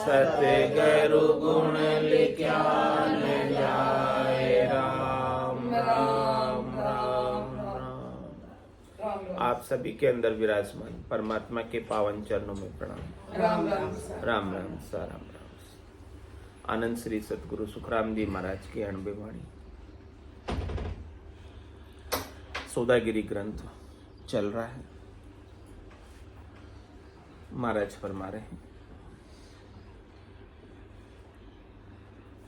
सत्य गरु गुण लिख्या न जाए। राम राम राम राम। आप सभी के अंदर विराजमान परमात्मा के पावन चरणों में प्रणाम। राम राम राम राम सा राम राम। आनंद श्री सतगुरु सुखराम जी महाराज की अणबे वाणी। सौदागिरी ग्रंथ चल रहा है। महाराज फरमा रहे हैं,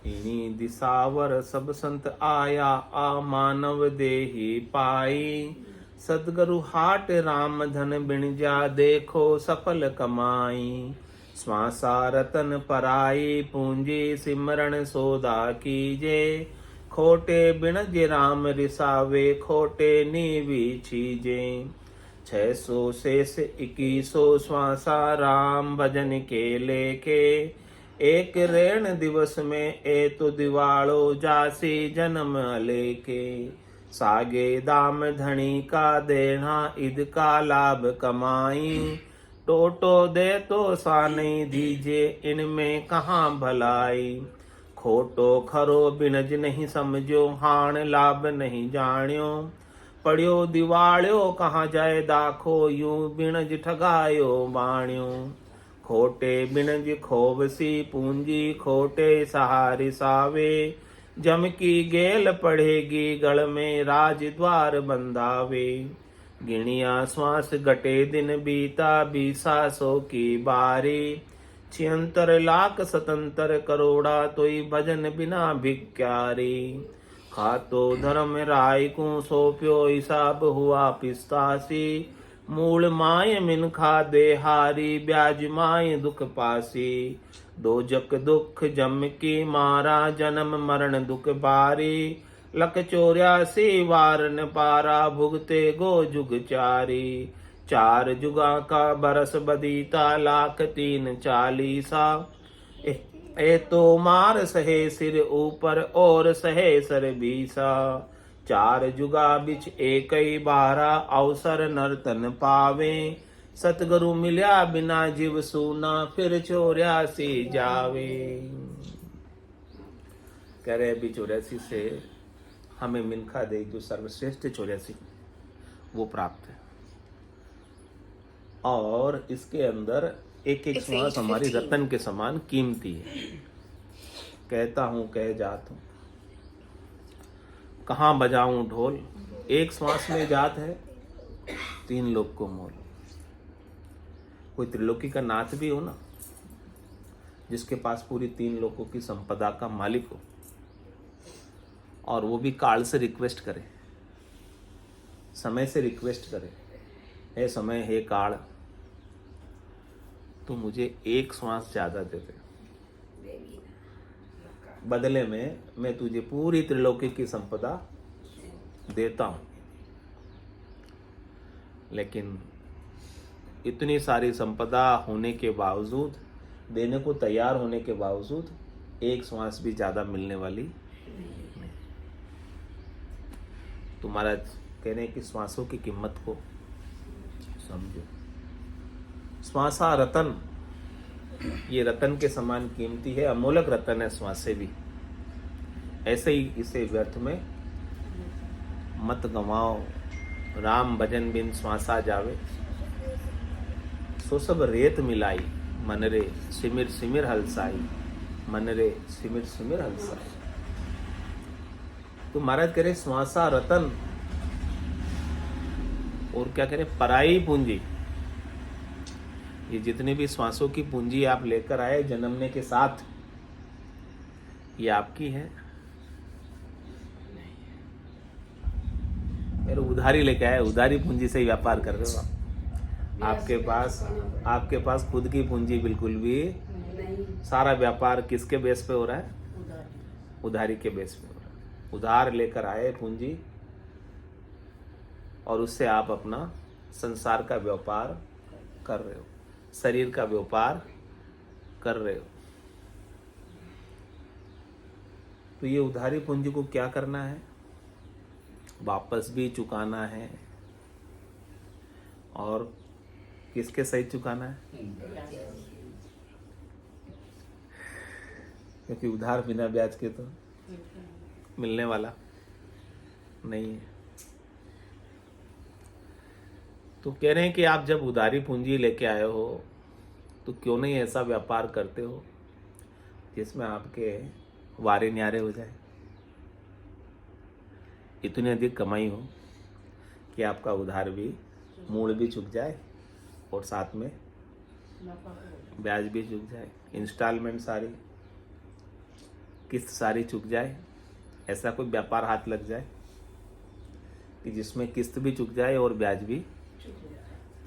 इन्हीं दिसावर सब संत आया, आ मानव देही पाई। सतगुरु हाट राम धन बिन जा, देखो सफल कमाई। श्वासा रतन पराई, पूंजी सिमरन सौदा कीजे। खोटे बिनज राम रिसावे, खोटे नीवी छीजे। 600 शेष 2100 श्वासा, राम भजन के लेके। एक रेण दिवस में ए तो दिवालो, जासी जन्म लेके। सागे दाम धनी का देना, ईद का लाभ कमाई। टोटो दे तो सा नहीं दीजे, इनमें कहाँ भलाई। खोटो खरो बिनज नहीं समझो, हाण लाभ नहीं जाण्यो। पढ़ियो दिवाळ्यो कहाँ जाए दाखो, यूं बिनज ठगायो बाण्यो। खोटे बिनज खोवसी पूंजी, खोटे सहारि सावे। जम की गेल पढ़ेगी, गढ़ में राज द्वार बंधावे। गिणिया श्वास घटे दिन बीता, 20 की बारी। 76 लाख 77 करोड़ा, तोई भजन बिना भिक्यारी। खातो धर्म राय को सौंप्यो, हिसाब हुआ 85। मूल माय मिन खा देहारी, ब्याज माय दुख पासी। दोजक दुख जम की मारा, जन्म मरण दुख बारी। लख 84 वार न पारा, भुगते गो जुग चारी। 4 जुगा का बरस बदीता, लाख 340। ए तो मार सहे सिर ऊपर, और सहे सर 20। 4 जुगा बिच एक ही बारा, अवसर नर्तन पावे। सतगुरु मिल्या बिना जीव सूना, फिर 84 जावे। कह रहे अभी 84 से हमें मिनखा दे, जो सर्वश्रेष्ठ 84 वो प्राप्त है। और इसके अंदर एक एक श्वास हमारी रतन के समान कीमती है। कहता हूं कह जात हूं, कहाँ बजाऊं ढोल। एक श्वास में जात है, 3 लोक को मोल। कोई त्रिलोकी का नाथ भी हो ना, जिसके पास पूरी 3 लोकों की संपदा का मालिक हो, और वो भी काल से रिक्वेस्ट करे, समय से रिक्वेस्ट करे, हे समय हे काल, तो मुझे एक श्वास ज्यादा दे दे, बदले में मैं तुझे पूरी त्रिलोकी की संपदा देता हूं। लेकिन इतनी सारी संपदा होने के बावजूद, देने को तैयार होने के बावजूद, एक श्वास भी ज्यादा मिलने वाली नहीं। तो महाराज कह रहे हैं कि श्वासों की कीमत को समझो। श्वासा रतन, ये रतन के समान कीमती है, अमोलक रतन है श्वास से भी। ऐसे ही इसे व्यर्थ में मत गंवाओ। राम भजन बिन श्वासा जावे, सो सब रेत मिलाई। मन रे सिमिर सिमिर हलसाई, मन रे सिमिर सिमिर हलसाई। तो महाराज कह रहे श्वासा रतन, और क्या कह रहे पराई पूंजी। ये जितने भी श्वासों की पूंजी आप लेकर आए जन्मने के साथ, ये आपकी है। मेरे उधारी लेके आए, उधारी पूंजी से ही व्यापार कर रहे हो आप। आपके पास खुद की पूंजी बिल्कुल भी नहीं। सारा व्यापार किसके बेस पे हो रहा है? उधारी के बेस पे हो रहा है। उधार लेकर आए पूंजी, और उससे आप अपना संसार का व्यापार कर रहे हो, शरीर का व्यापार कर रहे हो। तो ये उधारी पूंजी को क्या करना है? वापस भी चुकाना है, और किसके सहित चुकाना है? क्योंकि उधार बिना ब्याज के तो मिलने वाला नहीं है। तो कह रहे हैं कि आप जब उधारी पूंजी लेके आए हो तो क्यों नहीं ऐसा व्यापार करते हो जिसमें आपके वारे न्यारे हो जाए, इतनी अधिक कमाई हो कि आपका उधार भी मूल भी चुक जाए और साथ में ब्याज भी चुक जाए, इंस्टॉलमेंट सारी किस्त सारी चुक जाए। ऐसा कोई व्यापार हाथ लग जाए कि जिसमें किस्त भी चुक जाए और ब्याज भी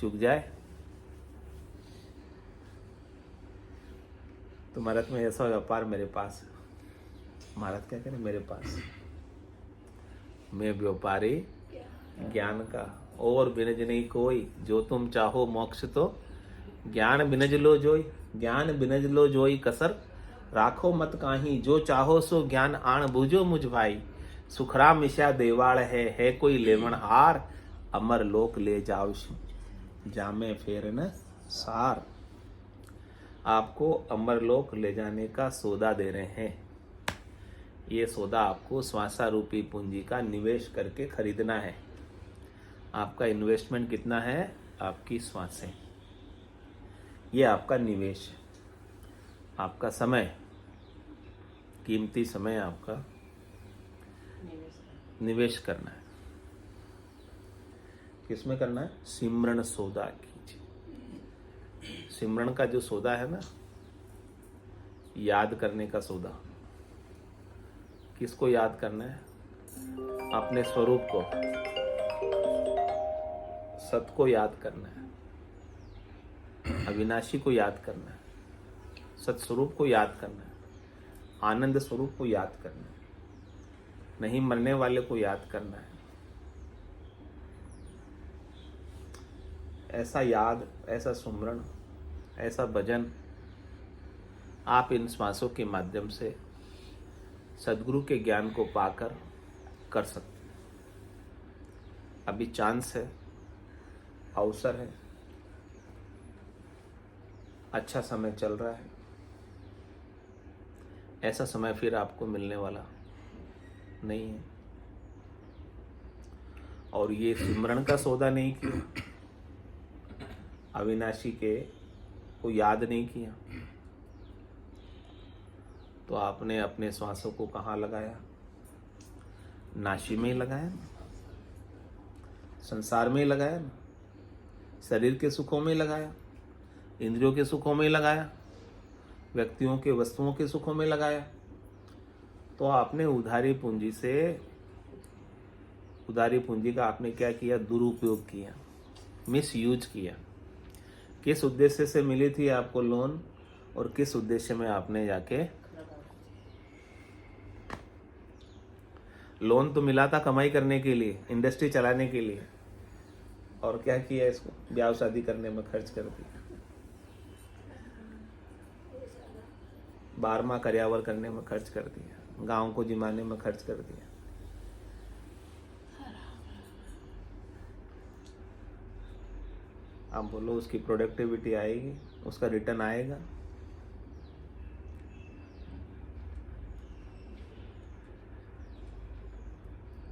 चुक जाए। तो महाराज में ऐसा व्यापार मेरे पास है। महाराज क्या करें, मेरे पास मैं व्यापारी ज्ञान का, और बिनज नहीं कोई, जो तुम चाहो मोक्ष तो ज्ञान बिनज लो जोई, ज्ञान बिनज लो जोई कसर राखो मत काहीं, जो चाहो सो ज्ञान आण बूझो मुझ भाई, सुखराम मिशा देवाड़ है कोई लेवण हार, अमर लोक ले जाओ जामे फेर न सार। आपको अमरलोक ले जाने का सौदा दे रहे हैं। ये सौदा आपको श्वासा रूपी पूंजी का निवेश करके खरीदना है। आपका इन्वेस्टमेंट कितना है? आपकी श्वासें, ये आपका निवेश है। आपका समय, कीमती समय आपका निवेश करना है। किसमें करना है? सिमरन सौदा कीजिए। सिमरन का जो सौदा है ना, याद करने का सौदा। किसको याद करना है? अपने स्वरूप को, सत को याद करना है, अविनाशी को याद करना है, सत स्वरूप को याद करना है, आनंद स्वरूप को याद करना है, नहीं मरने वाले को याद करना है। ऐसा याद, ऐसा सुमरण, ऐसा भजन आप इन श्वासों के माध्यम से सद्गुरु के ज्ञान को पाकर कर सकते हैं। अभी चांस है, अवसर है, अच्छा समय चल रहा है। ऐसा समय फिर आपको मिलने वाला नहीं है। और ये सिमरन का सौदा नहीं किया, अविनाशी के को याद नहीं किया, तो आपने अपने श्वासों को कहाँ लगाया? नाशी में ही लगाया ना, संसार में ही लगाया ना, शरीर के सुखों में ही लगाया, इंद्रियों के सुखों में ही लगाया, व्यक्तियों के वस्तुओं के सुखों में लगाया। तो आपने उधारी पूंजी से, उधारी पूंजी का आपने क्या किया? दुरुपयोग किया, मिस यूज किया। किस उद्देश्य से मिली थी आपको लोन और किस उद्देश्य में आपने जाके, लोन तो मिला था कमाई करने के लिए, इंडस्ट्री चलाने के लिए, और क्या किया? इसको ब्याह शादी करने में खर्च कर दिया, 12वां कर्यावर करने में खर्च कर दिया, गांव को जिमाने में खर्च कर दिया। आप बोलो उसकी प्रोडक्टिविटी आएगी, उसका रिटर्न आएगा?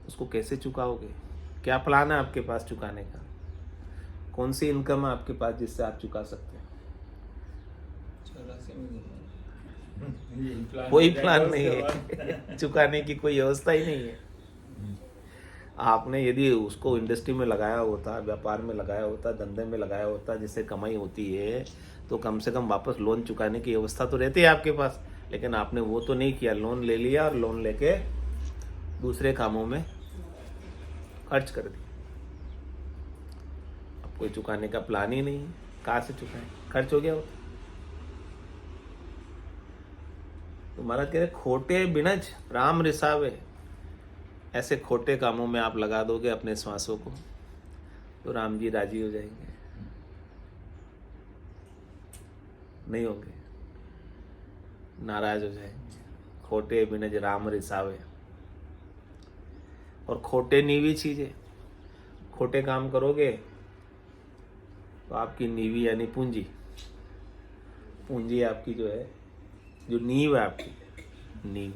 उसको कैसे चुकाओगे? क्या प्लान है आपके पास चुकाने का? कौन सी इनकम है आपके पास जिससे आप चुका सकते हैं? कोई प्लान नहीं है चुकाने की, कोई व्यवस्था ही नहीं है। आपने यदि उसको इंडस्ट्री में लगाया होता, व्यापार में लगाया होता, धंधे में लगाया होता जिससे कमाई होती है, तो कम से कम वापस लोन चुकाने की व्यवस्था तो रहती है आपके पास। लेकिन आपने वो तो नहीं किया, लोन ले लिया और लोन लेके दूसरे कामों में खर्च कर दिया। अब कोई चुकाने का प्लान ही नहीं है, कहाँ से चुकाएं? खर्च हो गया वो। तो महाराज कह रहे खोटे बिनज राम रिसावे, ऐसे खोटे कामों में आप लगा दोगे अपने श्वासों को तो राम जी राजी हो जाएंगे? नहीं होंगे, नाराज हो जाएंगे। खोटे बिनज राम रिसावे। और खोटे नीवी चीजें, खोटे काम करोगे तो आपकी नीवी यानी पूंजी, पूंजी आपकी जो है, जो नींव है आपकी, नींव।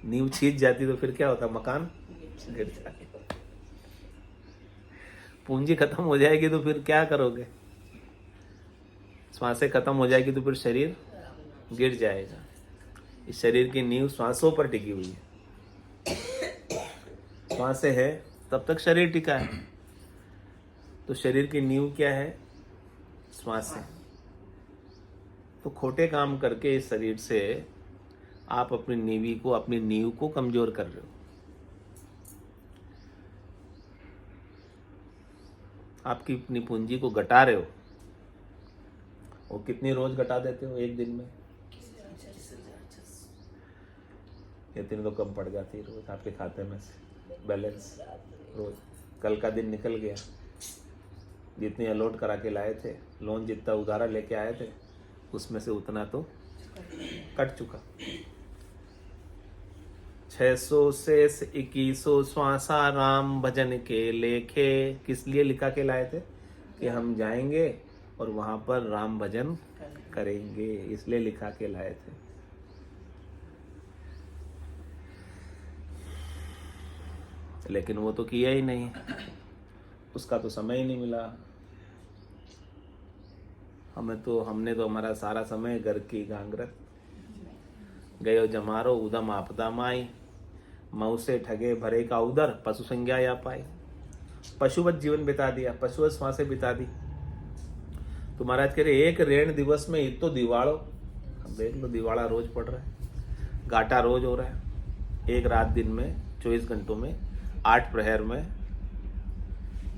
नींव छीज जाती तो फिर क्या होता, मकान गिर जाएगा। पूंजी खत्म हो जाएगी तो फिर क्या करोगे, श्वासें खत्म हो जाएगी तो फिर शरीर गिर जाएगा। इस शरीर की नींव श्वासों पर टिकी हुई है। श्वासें है तब तक शरीर टिका है। तो शरीर की नींव क्या है, श्वासें। तो खोटे काम करके इस शरीर से आप अपनी नींव को कमजोर कर रहे हो। आपकी अपनी पूंजी को घटा रहे हो। और कितनी रोज घटा देते हो एक दिन में? इतनी तो कम पड़ जाती है रोज आपके खाते में से बैलेंस। रोज कल का दिन निकल गया, जितनी अलॉट करा के लाए थे, लोन जितना उधारा लेके आए थे, उसमें से उतना तो कट चुका। 600 से 2100 श्वासा राम भजन के लेखे। किस लिए लिखा के लाए थे? कि हम जाएंगे और वहां पर राम भजन करेंगे, इसलिए लिखा के लाए थे। लेकिन वो तो किया ही नहीं, उसका तो समय ही नहीं मिला। हमने तो हमारा सारा समय घर की गांगरत गयो जमारो उदम आपदा माई, मऊ से ठगे भरे का उदर पशु संज्ञा या पाई। पशुवत जीवन बिता दिया, पशुवत श्वासें बिता दी। तो महाराज कह रहे एक ऋण दिवस में इत तो दिवाड़ो। अब देख लो, दिवाड़ा रोज पड़ रहा है, घाटा रोज हो रहा है। एक रात दिन में 24 घंटों में 8 प्रहर में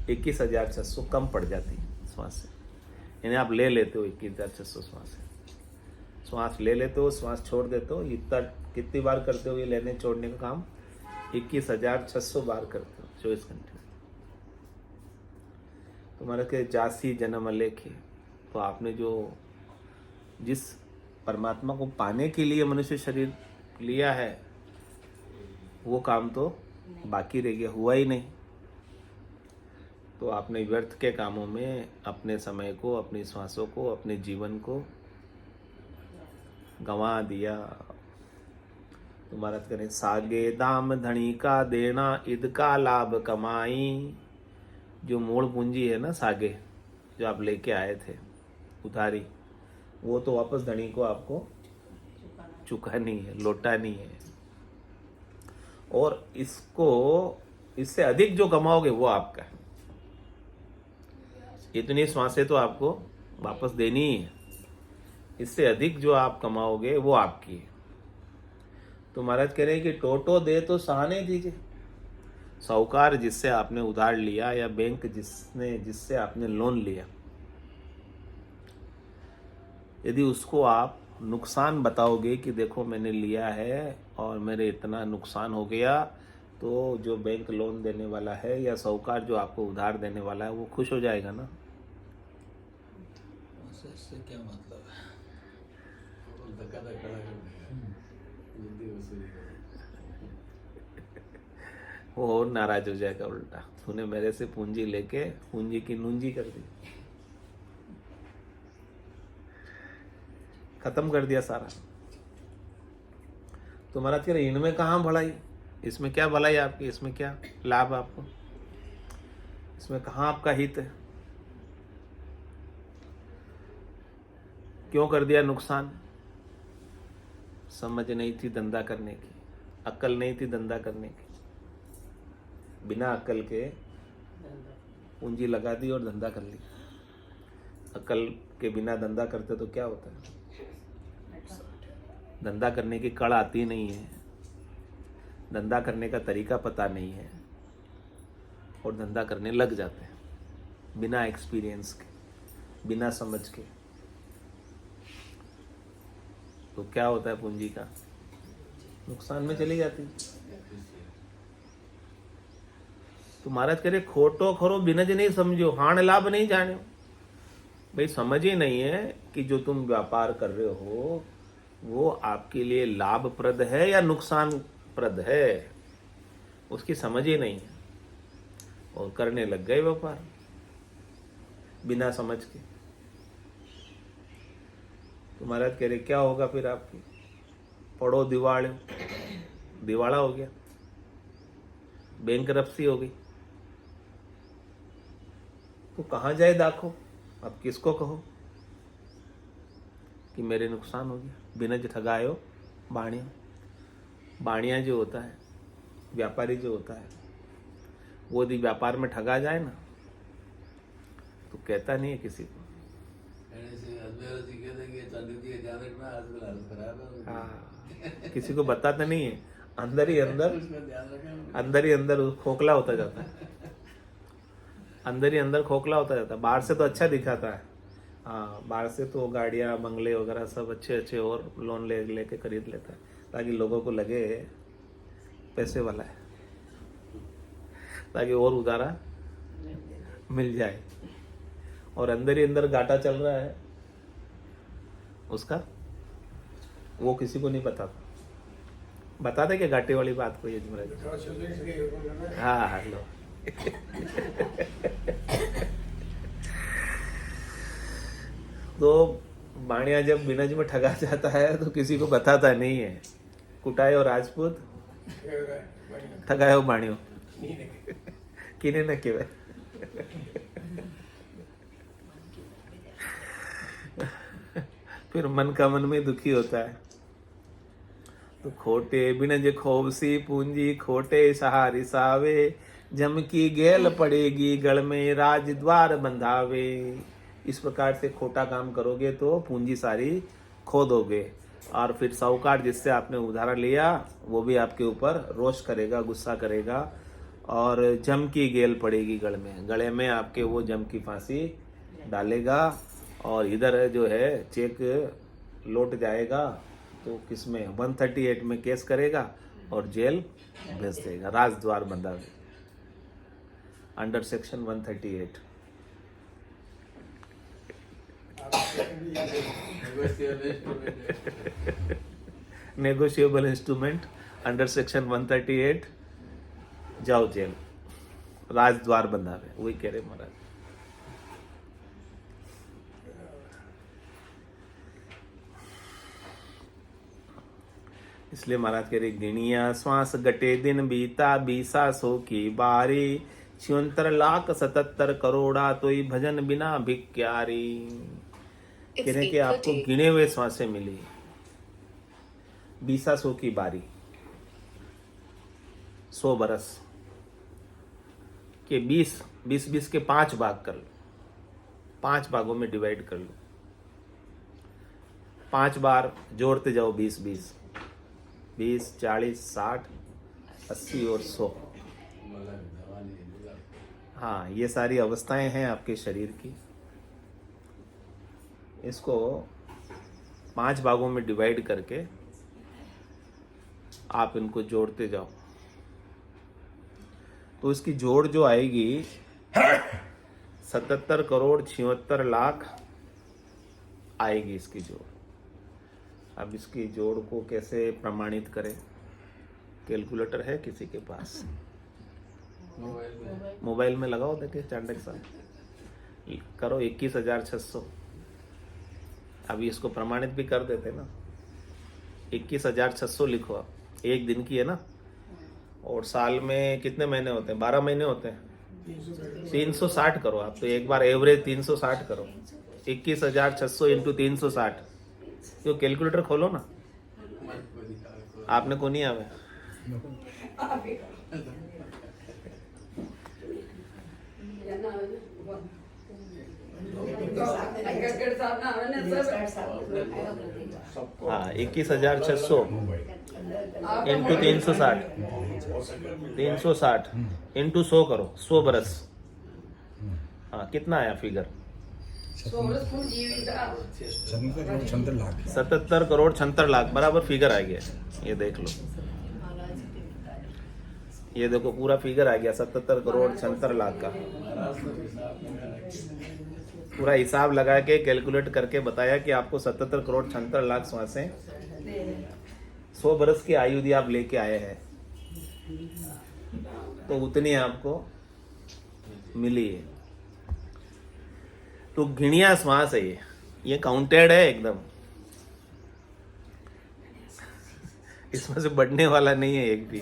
21,600 कम पड़ जाती श्वासें। यानी आप ले लेते हो 21,600 श्वास ले लेते हो, श्वास छोड़ देते हो। इतना कितनी बार करते हो ये लेने छोड़ने का काम? 21,600 बार करते हो 24 घंटे। तुम्हारे के जासी जन्म अलेखे। तो आपने जिस परमात्मा को पाने के लिए मनुष्य शरीर लिया है, वो काम तो बाकी रह गया, हुआ ही नहीं। तो आपने व्यर्थ के कामों में अपने समय को, अपनी श्वासों को, अपने जीवन को गंवा दिया। तो महाराज करें सागे दाम धनी का देना ईद का लाभ कमाई। जो मूल पूंजी है ना सागे, जो आप लेके आए थे उधारी, वो तो वापस धनी को आपको चुकानी है, लौटानी है। और इससे अधिक जो कमाओगे वो आपका है। इतनी श्वासें तो आपको वापस देनी ही है, इससे अधिक जो आप कमाओगे वो आपकी है। तो महाराज कह रहे हैं कि टोटो दे तो सहाने दीजिए। साहूकार जिससे आपने उधार लिया या बैंक जिससे आपने लोन लिया, यदि उसको आप नुकसान बताओगे कि देखो मैंने लिया है और मेरे इतना नुकसान हो गया, तो जो बैंक लोन देने वाला है या साहूकार जो आपको उधार देने वाला है वो खुश हो जाएगा ना। इससे क्या मतलब है? वो और नाराज हो जाएगा उल्टा, तूने मेरे से पूंजी लेके पूंजी की नूंजी कर दी, खत्म कर दिया सारा। तो महाराज कह रहे इनमें कहाँ भलाई, इसमें क्या भलाई आपकी, इसमें क्या लाभ आपको, इसमें कहाँ आपका हित है? क्यों कर दिया नुकसान? समझ नहीं थी धंधा करने की, अक्ल नहीं थी धंधा करने की। बिना अक्ल के पूंजी लगा दी और धंधा कर लिया। अक्ल के बिना धंधा करते तो क्या होता है? धंधा करने की कड़ आती नहीं है, धंधा करने का तरीका पता नहीं है और धंधा करने लग जाते हैं बिना एक्सपीरियंस के, बिना समझ के। तो क्या होता है? पूंजी का नुकसान में चली जाती है। तो महाराज कह रहे खोटो खरो बिनज नहीं समझो, हाण लाभ नहीं जाने। भाई समझ ही नहीं है कि जो तुम व्यापार कर रहे हो वो आपके लिए लाभप्रद है या नुकसानप्रद है, उसकी समझ ही नहीं है और करने लग गए व्यापार बिना समझ के। तो महाराज कह रहे क्या होगा फिर आपकी? पड़ो दिवाले, दिवाला हो गया, बैंकरप्सी हो गई, तो कहाँ जाए दाखो? अब किसको कहो कि मेरे नुकसान हो गया? बिनज ठगायो बाणिया। बाणिया जो होता है, व्यापारी जो होता है, वो यदि व्यापार में ठगा जाए ना तो कहता नहीं है किसी को। हाँ, किसी को बताता नहीं है, अंदर ही अंदर खोखला होता जाता है, अंदर ही अंदर खोखला होता जाता है। बाहर से तो अच्छा दिखाता है, हाँ, बाहर से तो गाड़ियाँ बंगले वगैरह सब अच्छे अच्छे और लोन लेके खरीद लेता है ताकि लोगों को लगे पैसे वाला है, ताकि और उधारा मिल जाए। और अंदर ही अंदर घाटा चल रहा है उसका, वो किसी को नहीं बताते क्या घाटे वाली बात को? यजमराज, हाँ लो तो बाणिया जब बिनज में ठगा जाता है तो किसी को बताता नहीं है। कुटायो राजपूत, ठगायो बाणियो, किने न केवे। फिर मन का मन में दुखी होता है। तो खोटे बिनज खोबसी पूंजी, खोटे सहारी सावे, जम की गेल पड़ेगी गल में राज द्वार बंधावे। इस प्रकार से खोटा काम करोगे तो पूंजी सारी खो दोगे, और फिर साहूकार जिससे आपने उधार लिया वो भी आपके ऊपर रोष करेगा, गुस्सा करेगा, और जम की गेल पड़ेगी गले में आपके वो जम की फांसी डालेगा। और इधर जो है चेक लौट जाएगा तो किसमें 138 में केस करेगा और जेल भेज देगा, राजद्वार बंधावे, under section 138। Negotiable instrument under section 138, जाओ जेल, राजद्वार बंधावे। वही कह रहे महाराज। इसलिए महाराज कह रहे, गिणिया श्वास गटे दिन बीता, 20 की बारी, 76 लाख 77 करोड़ा, तो ही भजन बिना भिक्यारी। कह रहे कि आपको गिने हुए श्वासें मिली, 20 की बारी, 100 बरस के 20 के 5 भाग कर लो, 5 भागों में डिवाइड कर लो, 5 बार जोड़ते जाओ, 20 40 60 80 और 100। हाँ, ये सारी अवस्थाएं हैं आपके शरीर की। इसको 5 भागों में डिवाइड करके आप इनको जोड़ते जाओ, तो इसकी जोड़ जो आएगी 77 करोड़ 76 लाख आएगी इसकी जोड़। अब इसकी जोड़ को कैसे प्रमाणित करें? कैलकुलेटर है किसी के पास? मोबाइल में लगाओ, देखिए चांडक साहब, करो 21,600। अभी इसको प्रमाणित भी कर देते ना, 21,600 लिखो आप। एक दिन की है ना, और साल में कितने महीने होते हैं? 12 महीने होते हैं। 360 करो आप, तो एक बार एवरेज 360 करो, 21,600 इंटू 360। जो कैलकुलेटर खोलो ना, आपने को नहीं आवे। हाँ, 21,600 इंटू 360, 360 इंटू 100 करो, 100 बरस। हाँ, कितना आया फिगर? 77 करोड़ 76 लाख बराबर फिगर आ गया। ये देख लो, ये देखो पूरा फिगर आ गया 77 करोड़ 76 लाख का। पूरा हिसाब लगा के कैलकुलेट करके बताया कि आपको 77 करोड़ 76 लाख श्वासें 100 बरस की आयु यदि आप लेके आए हैं तो उतनी आपको मिली है। तो गिणिया श्वास है ये काउंटेड है एकदम। इसमें से बढ़ने वाला नहीं है एक भी।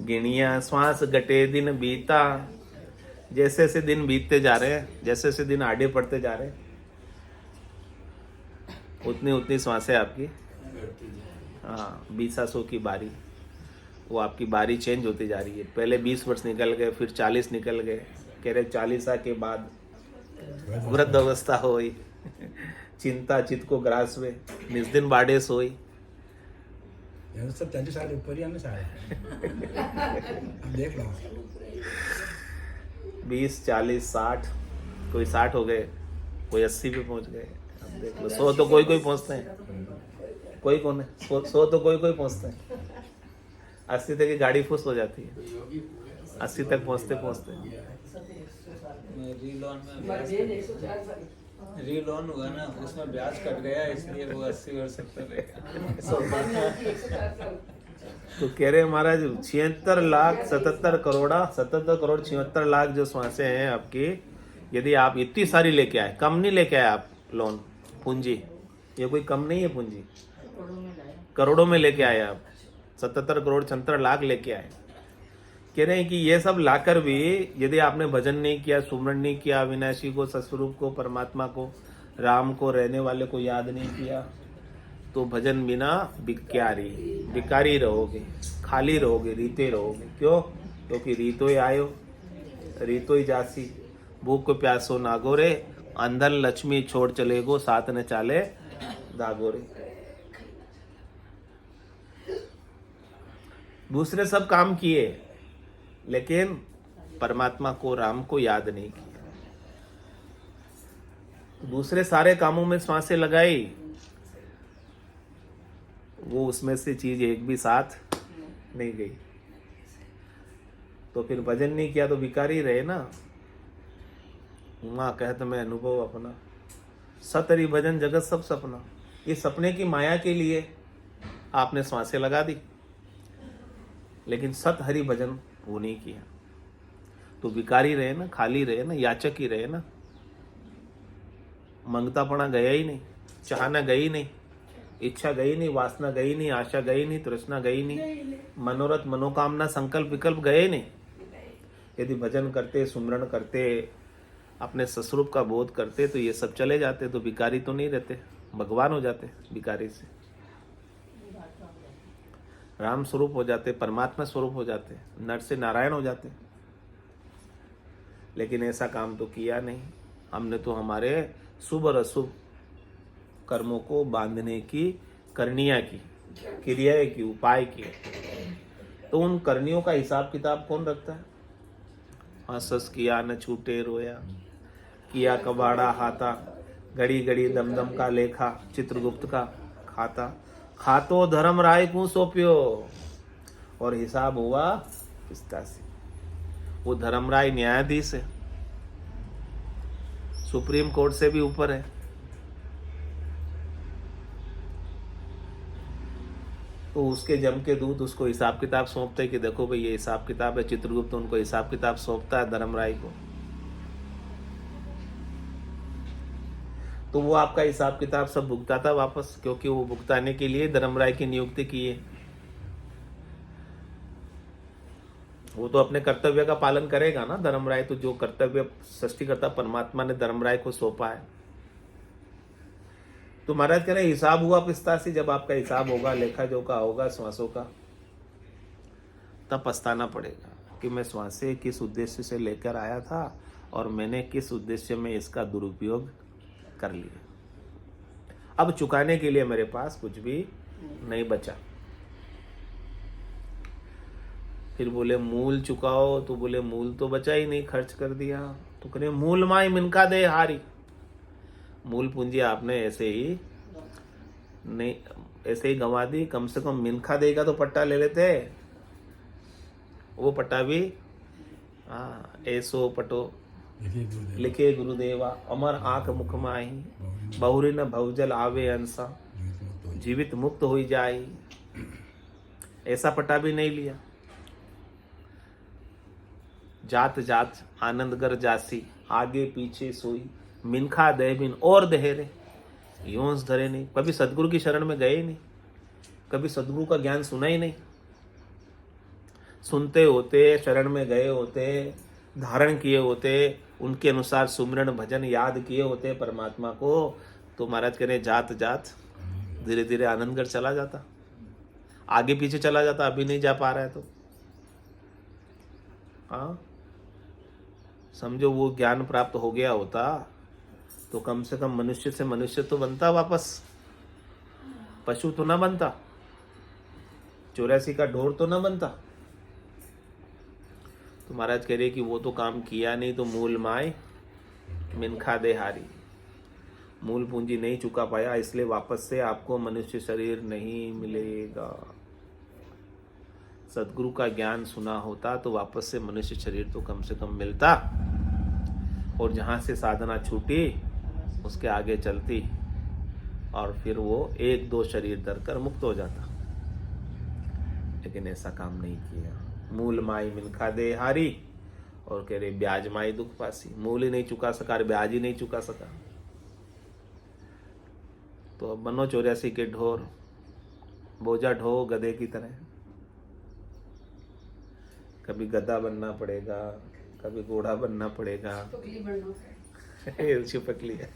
गिनिया श्वास घटे दिन बीता, जैसे जैसे दिन बीतते जा रहे हैं, जैसे जैसे दिन आगे पड़ते जा रहे हैं, उतनी उतनी श्वासें आपकी, हाँ 20 की बारी, वो आपकी बारी चेंज होती जा रही है। पहले 20 वर्ष निकल गए, फिर 40 निकल गए, कह रहे 40 के बाद वृद्ध अवस्था होई, चिंता चित्त को ग्रास में, निस दिन बाड़े सोई। ये सब त्यांच्या शाळेत पर्याय शाळा देख लो 20, 40, 60, कोई 60 हो गए, कोई 80 पे पहुंच गए। अब देख लो 100 तो कोई कोई पहुंचते हैं, कोई कौन है 100 तो कोई कोई पहुंचते हैं। 80 तक की गाड़ी फुस हो जाती है, 80 तक पहुंचते पहुंचते। रीलोन हुआ ना, उसमें ब्याज कट गया, इसलिए वो 80 और 70 रहेगा। तो कह रहे महाराज 76 लाख 77 करोड़ 76 लाख जो श्वासें हैं आपकी, यदि आप इतनी सारी लेके आए, कम नहीं लेके आए आप लोन, पूंजी ये कोई कम नहीं है पूंजी, करोड़ों में लेके आए आप, 77 करोड़ 76 लाख लेके आए। कह रहे हैं कि ये सब लाकर भी यदि आपने भजन नहीं किया, सुमरण नहीं किया, अविनाशी को, सत्स्वरूप को, परमात्मा को, राम को, रहने वाले को याद नहीं किया, तो भजन बिना भिकारी रहोगे, खाली रहोगे, रीते रहोगे। क्यों? क्योंकि रीतो ही आयो रीतो ही जासी, भूख को प्यासो नागोरे, अंदर लक्ष्मी छोड़ चले गो, साथ न चाले दागोरे। दूसरे सब काम किए, लेकिन परमात्मा को, राम को याद नहीं किया। दूसरे सारे कामों में सांसें लगाई, वो उसमें से चीज एक भी साथ नहीं गई, तो फिर भजन नहीं किया तो भिखारी रहे ना। उमा कहत मैं अनुभव अपना, सतरी भजन जगत सब सपना। ये सपने की माया के लिए आपने सांसें लगा दी, लेकिन सत हरि भजन वो नहीं किया, तो भिखारी रहे ना, खाली रहे ना, याचक ही रहे ना। मंगतापना गया ही नहीं, चाहना गई नहीं, इच्छा गई नहीं, वासना गई नहीं, आशा गई नहीं, तृष्णा गई नहीं, मनोरथ मनोकामना संकल्प विकल्प गए नहीं। यदि भजन करते, सुमरण करते, अपने सस्वरूप का बोध करते, तो ये सब चले जाते, तो भिखारी तो नहीं रहते, भगवान हो जाते भिखारी से, राम स्वरूप हो जाते, परमात्मा स्वरूप हो जाते, नर से नारायण हो जाते। लेकिन ऐसा काम तो किया नहीं हमने, तो हमारे शुभ और अशुभ कर्मों को बांधने की करनियां की, क्रियाएं की, उपाय किए। तो उन करनियों का हिसाब किताब कौन रखता है? हंस किया न छूटे रोया, किया कबाड़ा हाथा, घड़ी घड़ी दमदम का लेखा, चित्रगुप्त का खाता, खातो धर्म राय को सौंप्यो, और हिसाब हुआ किसका से? वो धर्मराय न्यायाधीश है, सुप्रीम कोर्ट से भी ऊपर है। तो उसके जम के दूत उसको हिसाब किताब सौंपते हैं कि देखो भाई ये हिसाब किताब है। चित्रगुप्त उनको हिसाब किताब सौंपता है धर्मराय को, तो वो आपका हिसाब किताब सब भुगताता वापस, क्योंकि वो भुगताने के लिए धर्मराय की नियुक्ति की है। वो तो अपने कर्तव्य का पालन करेगा ना धर्मराय, तो जो कर्तव्य सृष्टिकर्ता परमात्मा ने धर्मराय को सौंपा है। तो महाराज कह रहे हिसाब हुआ पिस्ता से, जब आपका हिसाब होगा, लेखा जोखा होगा श्वासों का, तब पछताना पड़ेगा कि मैं श्वासें किस उद्देश्य से लेकर आया था और मैंने किस उद्देश्य में इसका दुरुपयोग कर लिया। अब चुकाने के लिए मेरे पास कुछ भी नहीं बचा। फिर बोले मूल चुकाओ, तो बोले मूल तो बचा ही नहीं, खर्च कर दिया। तो कह मूल माई मिनका दे हारी, मूल पूंजी आपने ऐसे ही नहीं, ऐसे ही गंवा दी। कम से कम मिनखा देगा तो पट्टा ले लेते, वो पट्टा भी ऐसो पटो लिखे गुरुदेवा, अमर आंख मुख माही, बहुरी न भवजल आवे अंसा, जीवित मुक्त हो जाई। ऐसा पट्टा भी नहीं लिया। जात जात आनंद गर जासी, आगे पीछे सोई, मिनखा दे बिन और दहेरे, योंस धरे नहीं। कभी सदगुरु की शरण में गए नहीं, कभी सदगुरु का ज्ञान सुना ही नहीं। सुनते होते, शरण में गए होते, धारण किए होते, उनके अनुसार सुमिरन भजन याद किए होते परमात्मा को, तो महाराज कह रहे जात जात धीरे धीरे आनंदगढ़ चला जाता, आगे पीछे चला जाता। अभी नहीं जा पा रहा है तो हाँ, समझो वो ज्ञान प्राप्त हो गया होता तो कम से कम मनुष्य से मनुष्य तो बनता वापस, पशु तो ना बनता, 84 का ढोर तो ना बनता। तो महाराज कह रहे कि वो तो काम किया नहीं, तो मूल माय मिनखा दे हारी, मूल पूंजी नहीं चुका पाया, इसलिए वापस से आपको मनुष्य शरीर नहीं मिलेगा। सदगुरु का ज्ञान सुना होता तो वापस से मनुष्य शरीर तो कम से कम मिलता, और जहां से साधना छूटी उसके आगे चलती, और फिर वो 1-2 शरीर धरकर मुक्त हो जाता। लेकिन ऐसा काम नहीं किया। मूल माई मिनखा दे हारी, और कह रहे ब्याज माई दुख पासी, मूल ही नहीं चुका सका, ब्याज ही नहीं चुका सका। तो अब बनो 84 के ढोर, बोझा ढो गधे की तरह। कभी गधा बनना पड़ेगा, कभी घोड़ा बनना पड़ेगा। चिपकली है।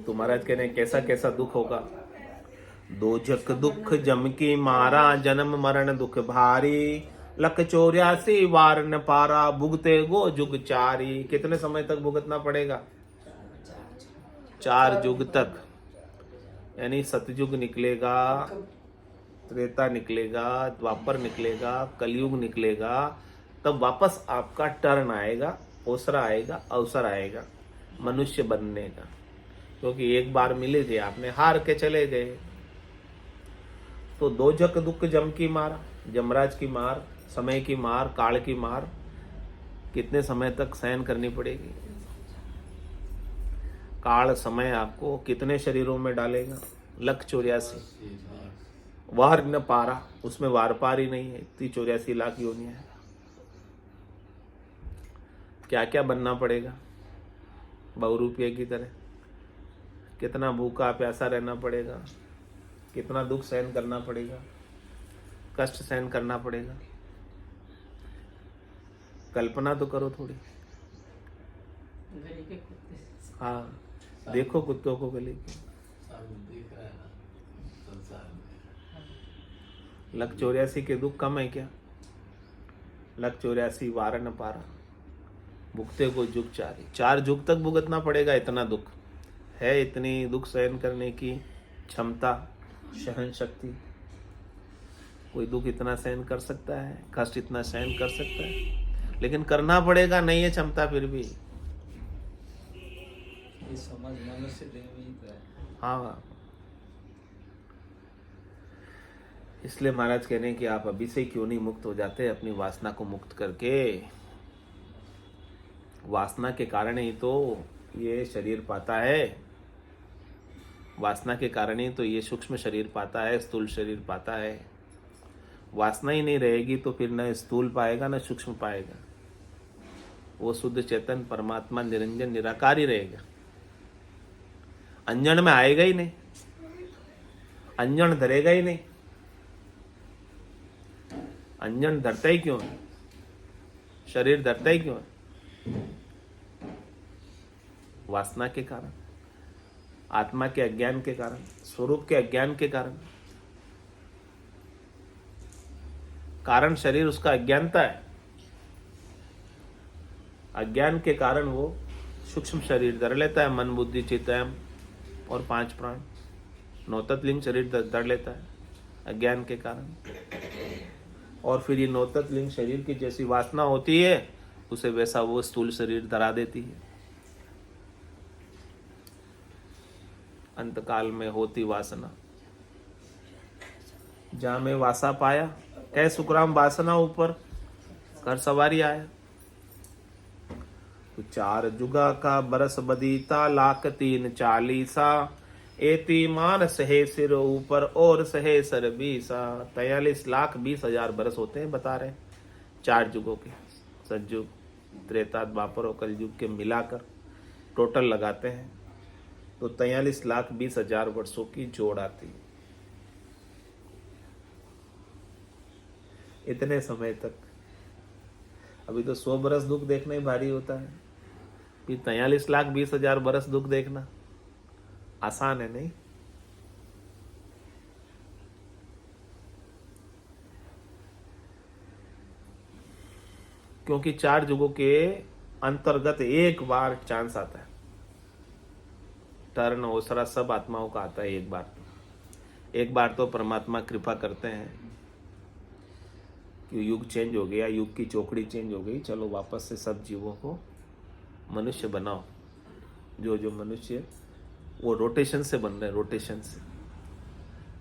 तो महाराज कह रहे हैं कैसा कैसा दुख होगा। दोजक दुख जम की मारा, जन्म मरण दुख भारी, लख 84 वार न पारा, भुगते गो जुग चारी। कितने समय तक भुगतना पड़ेगा? 4 युग तक, यानी सतयुग निकलेगा, त्रेता निकलेगा, द्वापर निकलेगा, कलयुग निकलेगा, तब वापस आपका टर्न आएगा, ओसरा आएगा, अवसर आएगा मनुष्य बनने का। क्योंकि एक बार मिले थे, आपने हार के चले गए। तो दोजक दुख जम की मार, जमराज की मार, समय की मार, काल की मार कितने समय तक सहन करनी पड़ेगी। काल समय आपको कितने शरीरों में डालेगा? लख 84 वार न पारा, उसमें वार पार ही नहीं है, इतनी 84 लाख योनियां है। क्या क्या बनना पड़ेगा बहुरूपिये की तरह, कितना भूखा प्यासा रहना पड़ेगा, कितना दुख सहन करना पड़ेगा, कष्ट सहन करना पड़ेगा। कल्पना तो करो थोड़ी। हाँ, देखो कुत्तों को गली के। लख 84 के दुख कम है क्या? लख 84 वार न पारा, भुगते को जुग चारी। 4 युग तक भुगतना पड़ेगा। इतना दुख है, इतनी दुख सहन करने की क्षमता, सहन शक्ति। कोई दुख इतना सहन कर सकता है? कष्ट इतना सहन कर सकता है? लेकिन करना पड़ेगा, नहीं है क्षमता फिर भी। समाज मनुष्य देव है। हाँ, इसलिए महाराज कह रहे हैं कि आप अभी से क्यों नहीं मुक्त हो जाते अपनी वासना को मुक्त करके। वासना के कारण ही तो ये शरीर पाता है, वासना के कारण ही तो ये सूक्ष्म शरीर पाता है, स्थूल शरीर पाता है। वासना ही नहीं रहेगी तो फिर न स्थूल पाएगा न सूक्ष्म पाएगा। वो शुद्ध चेतन परमात्मा निरंजन निराकार ही रहेगा, अंजन में आएगा ही नहीं, अंजन धरेगा ही नहीं। अंजन धरता ही क्यों है? शरीर धरता ही क्यों है? वासना के कारण, आत्मा के अज्ञान के कारण, स्वरूप के अज्ञान के कारण। कारण शरीर उसका अज्ञानता है। अज्ञान के कारण वो सूक्ष्म शरीर धर लेता है, मन बुद्धि चित्त और 5 प्राण, 9 तत्लिंग शरीर धर लेता है अज्ञान के कारण। और फिर ये 9 तत्लिंग शरीर की जैसी वासना होती है, उसे वैसा वो स्थूल शरीर धरा देती है। अंतकाल में होती वासना, जहां में वासा पाया, कह सुखराम वासना ऊपर कर सवारी आया। तो 4 जुगा का बरस बदीता, लाख 340, एती मान सहे सिर ऊपर और सहे सर 20। 43 लाख 20 हजार बरस होते हैं बता रहे 4 जुगों के। सतयुग, त्रेता, द्वापर और कलयुग के मिलाकर टोटल लगाते हैं तो 43,20,000 वर्षों की जोड़ आती है। इतने समय तक अभी तो 100 बरस दुख देखना ही भारी होता है, फिर 43,20,000 बरस दुख देखना आसान है नहीं। क्योंकि 4 युगों के अंतर्गत एक बार चांस आता है, टर्न ओसरा सब आत्माओं का आता है एक बार तो परमात्मा कृपा करते हैं कि युग चेंज हो गया, युग की चौकड़ी चेंज हो गई, चलो वापस से सब जीवों को मनुष्य बनाओ। जो मनुष्य वो रोटेशन से बन रहे हैं,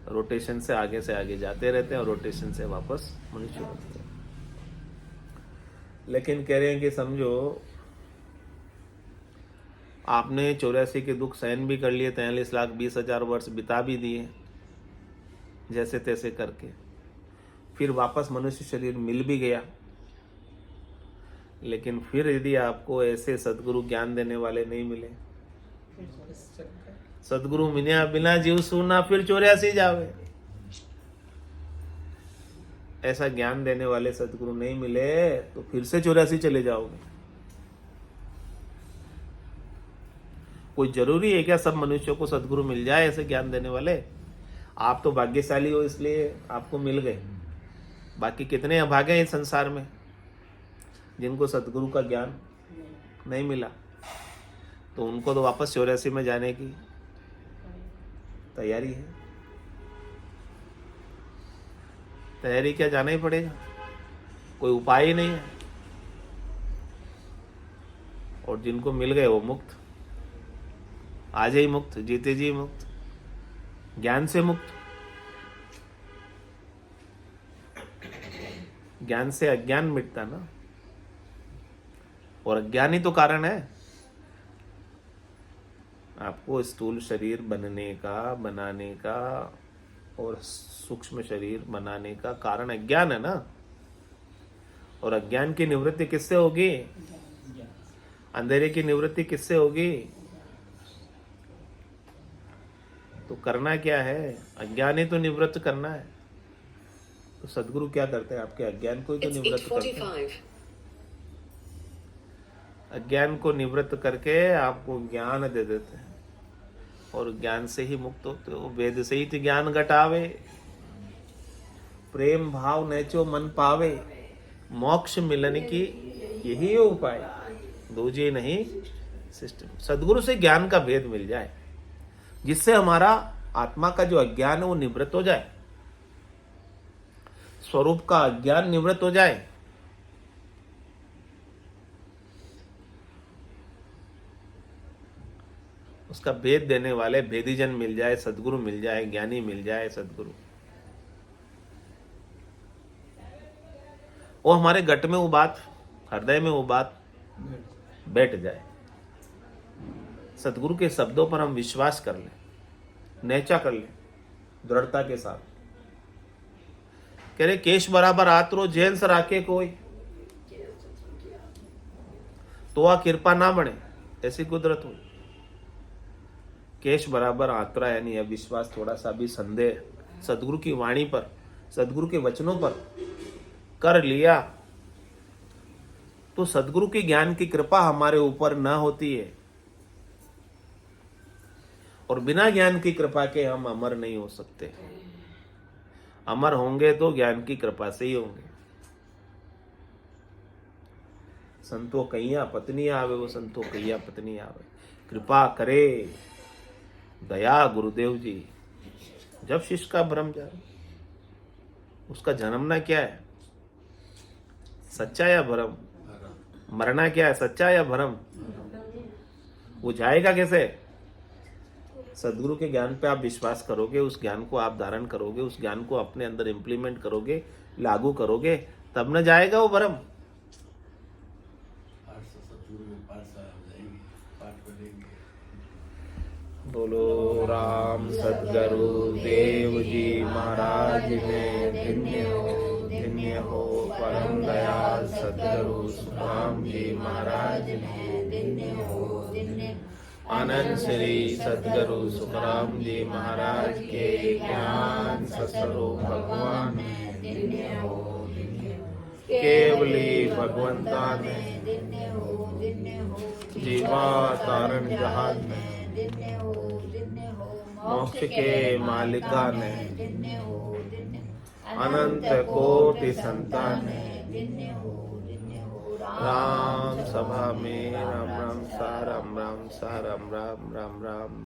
रोटेशन से आगे जाते रहते हैं और रोटेशन से वापस मनुष्य बनते हैं। लेकिन कह रहे हैं कि समझो आपने 84 के दुख सहन भी कर लिए, 43,20,000 वर्ष बिता भी दिए जैसे तैसे करके, फिर वापस मनुष्य शरीर मिल भी गया, लेकिन फिर यदि आपको ऐसे सदगुरु ज्ञान देने वाले नहीं मिले, सदगुरु मिल्या बिना जीव सूना फिर 84 जावे, ऐसा ज्ञान देने वाले सदगुरु नहीं मिले तो फिर से 84 चले जाओगे। कोई जरूरी है क्या सब मनुष्यों को सदगुरु मिल जाए ऐसे ज्ञान देने वाले? आप तो भाग्यशाली हो इसलिए आपको मिल गए, बाकी कितने अभागे हैं इस संसार में जिनको सदगुरु का ज्ञान नहीं मिला, तो उनको तो वापस 84 में जाने की तैयारी है। तैयारी क्या, जाना ही पड़ेगा, कोई उपाय ही नहीं है। और जिनको मिल गए वो मुक्त, आज ही मुक्त, जीते जी मुक्त, ज्ञान से मुक्त। ज्ञान से अज्ञान मिटता ना, और अज्ञान ही तो कारण है आपको स्थूल शरीर बनने का, बनाने का और सूक्ष्म शरीर बनाने का कारण अज्ञान है ना। और अज्ञान की निवृत्ति किससे होगी? अंधेरे की निवृत्ति किससे होगी? तो करना क्या है? अज्ञान ही तो निवृत्त करना है। तो सदगुरु क्या करते हैं? आपके अज्ञान को ही तो निवृत्त करते हैं। अज्ञान को निवृत्त करके आपको ज्ञान दे देते हैं और ज्ञान से ही मुक्त होते हो। वेद से ही तो ज्ञान घटावे, प्रेम भाव नेचो मन पावे, मोक्ष मिलन की यही उपाय, दूजे नहीं सिस्टम। सदगुरु से ज्ञान का भेद मिल जाए, जिससे हमारा आत्मा का जो अज्ञान है वो निवृत्त हो जाए, स्वरूप का अज्ञान निवृत्त हो जाए। उसका भेद देने वाले भेदीजन मिल जाए, सदगुरु मिल जाए, ज्ञानी मिल जाए, सदगुरु, वो हमारे गट में वो बात, हृदय में वो बात बैठ जाए। सदगुरु के शब्दों पर हम विश्वास कर लें, नेचा कर लें दृढ़ता के साथ। कह रहे केश बराबर आतरो जैन से राखे कोई, तो आ कृपा ना बने, ऐसी कुदरत हो। केश बराबर आत्रा यानी अविश्वास, थोड़ा सा भी संदेह सदगुरु की वाणी पर, सदगुरु के वचनों पर कर लिया तो सदगुरु की ज्ञान की कृपा हमारे ऊपर न होती है। और बिना ज्ञान की कृपा के हम अमर नहीं हो सकते। अमर होंगे तो ज्ञान की कृपा से ही होंगे। संतो कैया पत्नी आवे, वो संतो कैया पत्नी आवे, कृपा करे दया गुरुदेव जी। जब शिष्य का भ्रम जाए, उसका जन्मना क्या है? सच्चा या भ्रम? मरना क्या है? सच्चा या भ्रम? वो जाएगा कैसे? सदगुरु के ज्ञान पे आप विश्वास करोगे, उस ज्ञान को आप धारण करोगे, उस ज्ञान को अपने अंदर इंप्लीमेंट करोगे, लागू करोगे, तब न जाएगा वो भ्रम। बोलो राम सदगुरु देव जी महाराज ने धन्य हो परम दयाल सदगुरु सुखराम जी महाराज ने दिन्ने हो दिन्ने आनंद श्री सदगुरु सुखराम जी महाराज के ज्ञान सस्वरूप भगवान ने दिन्ने हो केवली भगवंता ने दिन्ने हो जीवा तारण जहाज में दिन्ने हो मोक्ष के मालिका ने दिन्ने हो अनंत कोटि संतान ने दिन्ने हो राम सभा में राम राम सा राम राम सा राम राम राम राम